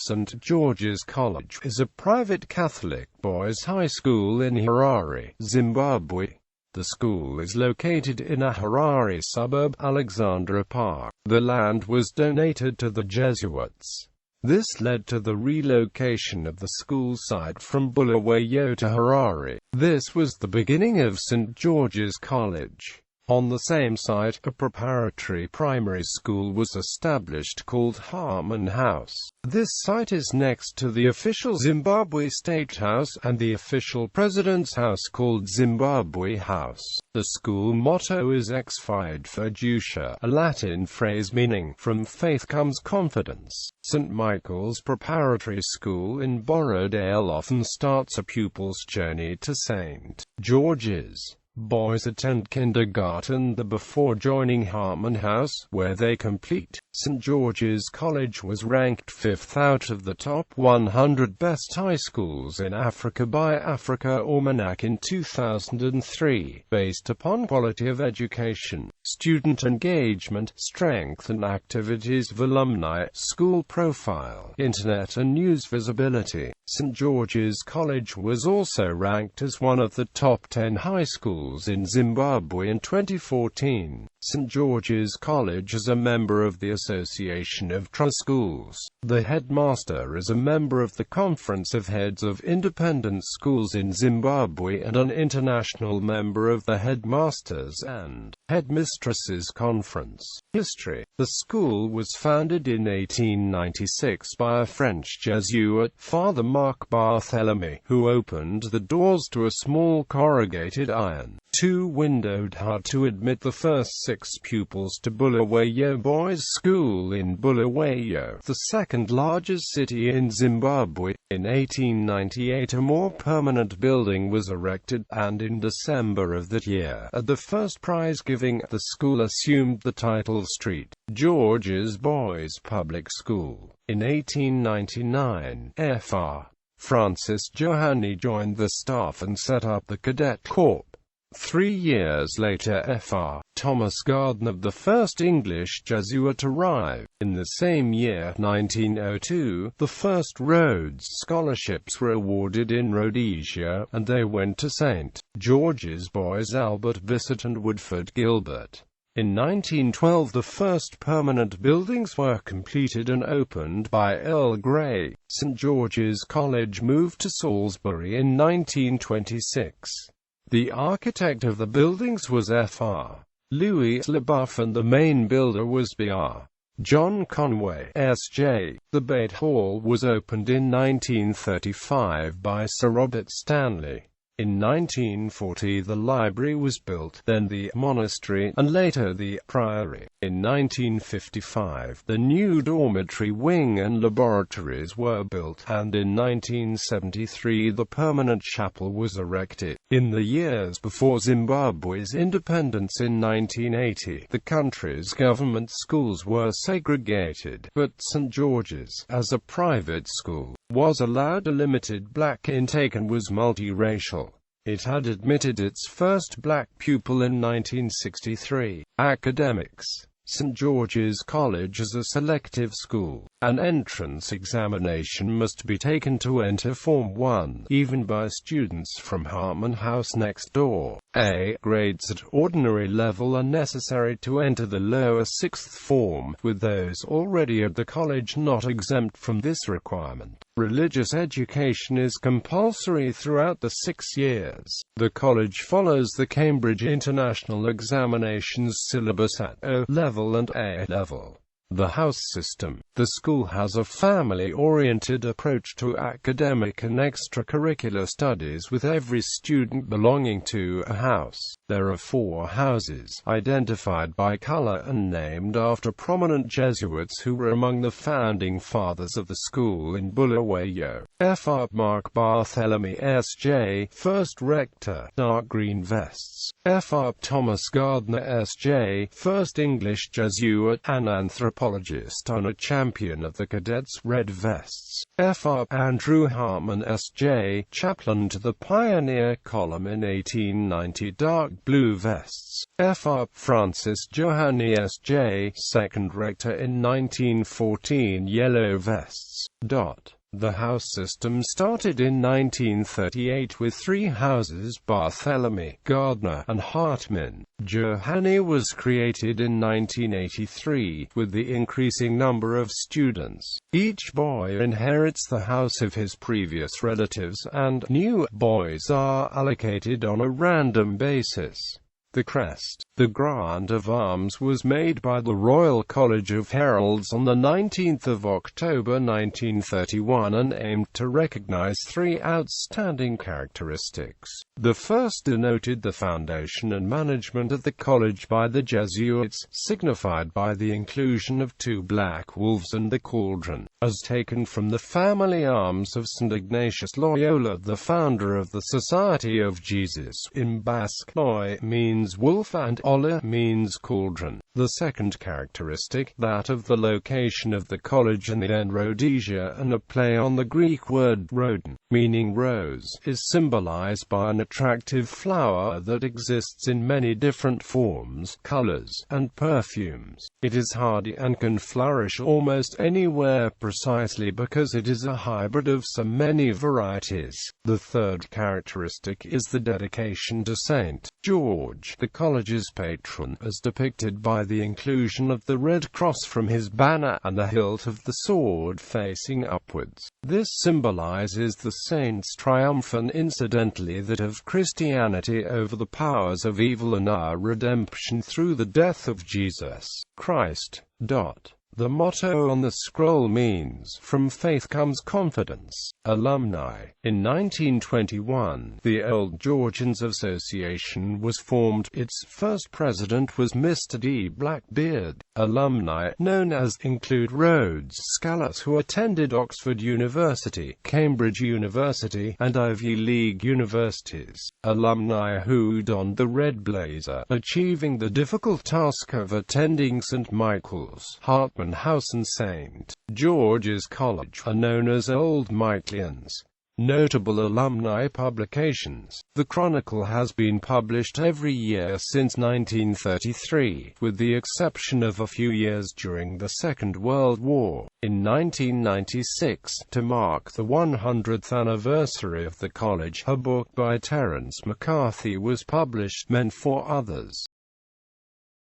St. George's College is a private Catholic boys' high school in Harare, Zimbabwe. The school is located in a Harare suburb, Alexandra Park. The land was donated to the Jesuits. This led to the relocation of the school site from Bulawayo to Harare. This was the beginning of St. George's College. On the same site, a preparatory primary school was established called Harmon House. This site is next to the official Zimbabwe State House and the official President's House called Zimbabwe House. The school motto is Ex Fide Fiducia, a Latin phrase meaning, "From faith comes confidence." St. Michael's Preparatory School in Borrowdale often starts a pupil's journey to St. George's. Boys attend kindergarten before joining Harmon House, where they complete. St. George's College was ranked 5th out of the top 100 best high schools in Africa by Africa Almanac in 2003, based upon quality of education, student engagement, strength and activities of alumni, school profile, internet and news visibility. St. George's College was also ranked as one of the top 10 high schools in Zimbabwe in 2014. St. George's College is a member of the Association of Trust Schools. The headmaster is a member of the Conference of Heads of Independent Schools in Zimbabwe and an international member of the Headmasters and Headmistresses Conference. History. The school was founded in 1896 by a French Jesuit, Father Marc Barthélemy, who opened the doors to a small corrugated iron, two-windowed hut to admit the first 6 pupils to Bulawayo Boys' School in Bulawayo, the second largest city in Zimbabwe. In 1898 a more permanent building was erected, and in December of that year, at the first prize giving, the school assumed the title St. George's Boys' Public School. In 1899, Fr. Francis Johanni joined the staff and set up the Cadet Corps. 3 years later, Fr. Thomas Gardner, the first English Jesuit, arrived. In the same year, 1902, the first Rhodes Scholarships were awarded in Rhodesia, and they went to St. George's boys Albert Bissett and Woodford Gilbert. In 1912 the first permanent buildings were completed and opened by Earl Grey. St. George's College moved to Salisbury in 1926. The architect of the buildings was Fr. Louis LeBoeuf and the main builder was Br. John Conway, S.J. The Bate Hall was opened in 1935 by Sir Robert Stanley. In 1940 the library was built, then the monastery, and later the priory. In 1955 the new dormitory wing and laboratories were built, and in 1973 the permanent chapel was erected. In the years before Zimbabwe's independence in 1980, the country's government schools were segregated, but St. George's, as a private school, was allowed a limited black intake and was multiracial. It had admitted its first black pupil in 1963. Academics. St. George's College is a selective school. An entrance examination must be taken to enter Form 1, even by students from Harmon House next door. A grades at ordinary level are necessary to enter the lower 6th form, with those already at the college not exempt from this requirement. Religious education is compulsory throughout the 6 years. The college follows the Cambridge International Examinations syllabus at O level and A level. The house system. The school has a family-oriented approach to academic and extracurricular studies, with every student belonging to a house. There are 4 houses, identified by color and named after prominent Jesuits who were among the founding fathers of the school in Bulawayo. Fr. Marc Barthélemy, S.J., first rector, dark green vests. Fr. Thomas Gardner, S.J., first English Jesuit, an anthropologist. anthropologist and a champion of the cadets' red vests. Fr. Andrew Hartman S.J. chaplain to the pioneer column in 1890, dark blue vests. Fr. Francis Johanni S.J. second rector in 1914, yellow vests. The house system started in 1938 with 3 houses: Barthélemy, Gardner, and Hartman. Johanni was created in 1983, with the increasing number of students. Each boy inherits the house of his previous relatives, and new boys are allocated on a random basis. The crest, the grant of arms, was made by the Royal College of Heralds on 19 October 1931 and aimed to recognize 3 outstanding characteristics. The first denoted the foundation and management of the college by the Jesuits, signified by the inclusion of 2 black wolves and the cauldron, as taken from the family arms of St. Ignatius Loyola, the founder of the Society of Jesus. In Basque, Loy means wolf and Ola means cauldron. The second characteristic, that of the location of the college in the end Rhodesia, and a play on the Greek word rhodon, meaning rose, is symbolized by an attractive flower that exists in many different forms, colors, and perfumes. It is hardy and can flourish almost anywhere precisely because it is a hybrid of so many varieties. The third characteristic is the dedication to St. George, the college's patron, as depicted by the inclusion of the red cross from his banner and the hilt of the sword facing upwards. This symbolizes the saint's triumph and incidentally that of Christianity over the powers of evil and our redemption through the death of Jesus Christ. The motto on the scroll means, "From faith comes confidence." Alumni. In 1921, the Old Georgians Association was formed. Its first president was Mr. D. Blackbeard. Alumni, known as, include Rhodes Scholars who attended Oxford University, Cambridge University, and Ivy League universities. Alumni who donned the red blazer, achieving the difficult task of attending St. Michael's, Hartman House and St. George's College, are known as Old Michaelians. Notable alumni publications. The Chronicle has been published every year since 1933, with the exception of a few years during the Second World War. In 1996, to mark the 100th anniversary of the college, a book by Terence McCarthy was published, Meant for Others.